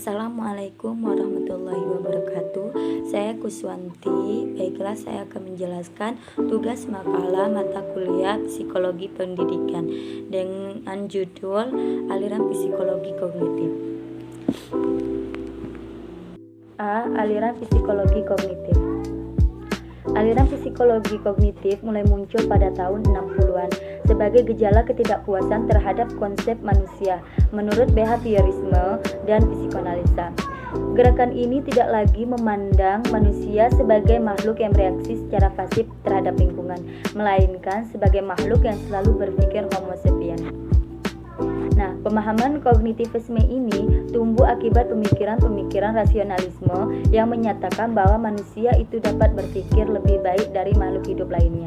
Assalamualaikum warahmatullahi wabarakatuh. Saya Kuswanti. Baiklah, saya akan menjelaskan tugas makalah mata kuliah Psikologi Pendidikan dengan judul Aliran Psikologi Kognitif. A. Aliran psikologi kognitif. Aliran psikologi kognitif mulai muncul pada tahun 60-an sebagai gejala ketidakpuasan terhadap konsep manusia menurut behaviorisme dan psikoanalisa. Gerakan ini tidak lagi memandang manusia sebagai makhluk yang bereaksi secara pasif terhadap lingkungan, melainkan sebagai makhluk yang selalu berpikir homo sapiens. Nah, pemahaman kognitivisme ini tumbuh akibat pemikiran-pemikiran rasionalisme yang menyatakan bahwa manusia itu dapat berpikir lebih baik dari makhluk hidup lainnya.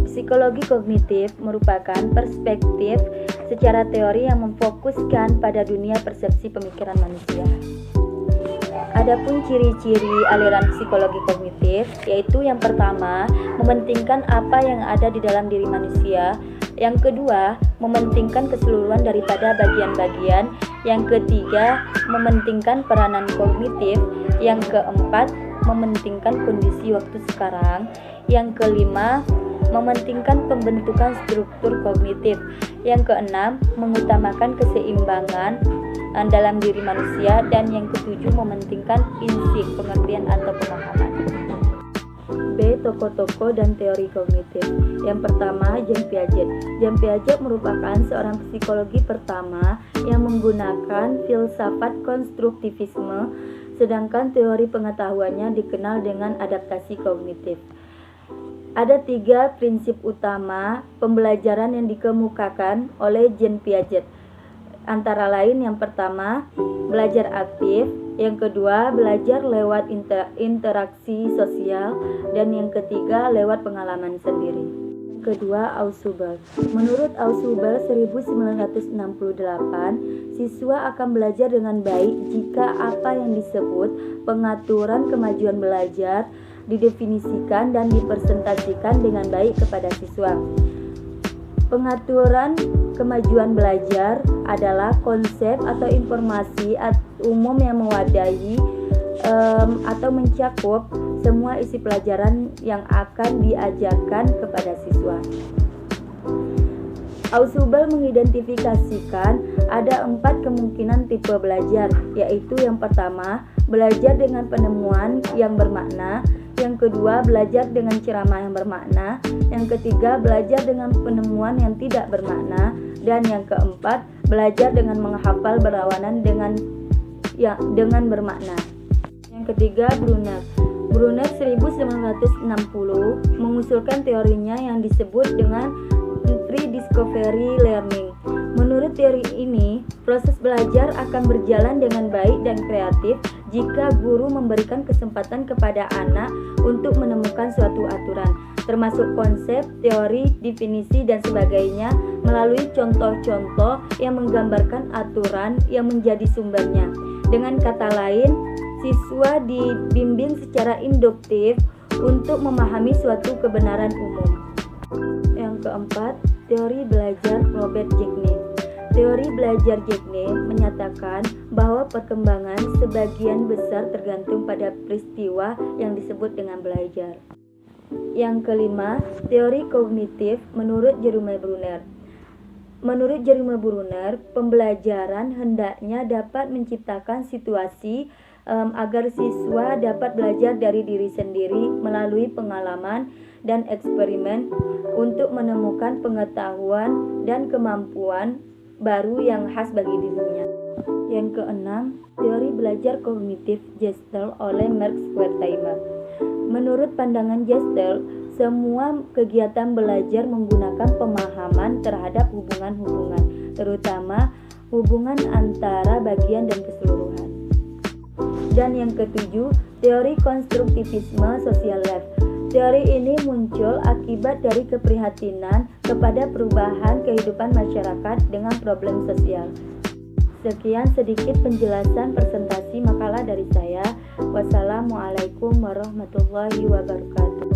Psikologi kognitif merupakan perspektif secara teori yang memfokuskan pada dunia persepsi pemikiran manusia. Adapun ciri-ciri aliran psikologi kognitif yaitu yang pertama, mementingkan apa yang ada di dalam diri manusia. Yang kedua, mementingkan keseluruhan daripada bagian-bagian. Yang ketiga, mementingkan peranan kognitif. Yang keempat, mementingkan kondisi waktu sekarang. Yang kelima, mementingkan pembentukan struktur kognitif. Yang keenam, mengutamakan keseimbangan dalam diri manusia. Dan yang ketujuh, mementingkan prinsip pengertian atau pemahaman. B. Tokoh-tokoh dan teori kognitif. Yang pertama, Jean Piaget. Jean Piaget merupakan seorang psikologi pertama yang menggunakan filsafat konstruktivisme, sedangkan teori pengetahuannya dikenal dengan adaptasi kognitif. Ada 3 prinsip utama pembelajaran yang dikemukakan oleh Jean Piaget. Antara lain, yang pertama, belajar aktif. Yang kedua, belajar lewat interaksi sosial. Dan yang ketiga, lewat pengalaman sendiri. Kedua, Ausubel. Menurut Ausubel 1968, siswa akan belajar dengan baik jika apa yang disebut pengaturan kemajuan belajar didefinisikan dan dipresentasikan dengan baik kepada siswa. Pengaturan kemajuan belajar adalah konsep atau informasi umum yang mewadahi atau mencakup semua isi pelajaran yang akan diajarkan kepada siswa. Ausubel mengidentifikasikan ada 4 kemungkinan tipe belajar, yaitu yang pertama, belajar dengan penemuan yang bermakna. Yang kedua, belajar dengan ceramah yang bermakna. Yang ketiga, belajar dengan penemuan yang tidak bermakna. Dan yang keempat, belajar dengan menghafal berlawanan dengan bermakna. Yang ketiga, Bruner. Bruner 1960 mengusulkan teorinya yang disebut dengan pre-discovery learning. Menurut teori ini, proses belajar akan berjalan dengan baik dan kreatif jika guru memberikan kesempatan kepada anak untuk menemukan suatu aturan, termasuk konsep, teori, definisi, dan sebagainya melalui contoh-contoh yang menggambarkan aturan yang menjadi sumbernya. Dengan kata lain, siswa dibimbing secara induktif untuk memahami suatu kebenaran umum. Yang keempat, teori belajar Robert Jackne. Teori belajar Jackne menyatakan bahwa perkembangan sebagian besar tergantung pada peristiwa yang disebut dengan belajar. Yang kelima, teori kognitif menurut Jerome Bruner. Menurut Jerome Bruner, pembelajaran hendaknya dapat menciptakan situasi agar siswa dapat belajar dari diri sendiri melalui pengalaman dan eksperimen untuk menemukan pengetahuan dan kemampuan baru yang khas bagi dirinya. Yang keenam, teori belajar kognitif Gestalt oleh Mark Wertheimer. Menurut pandangan Gestalt, semua kegiatan belajar menggunakan pemahaman terhadap hubungan-hubungan, terutama hubungan antara bagian dan keseluruhan. Dan yang ketujuh, teori konstruktivisme social life. Teori ini muncul akibat dari keprihatinan kepada perubahan kehidupan masyarakat dengan problem sosial. Sekian sedikit penjelasan presentasi makalah dari saya. Wassalamualaikum warahmatullahi wabarakatuh.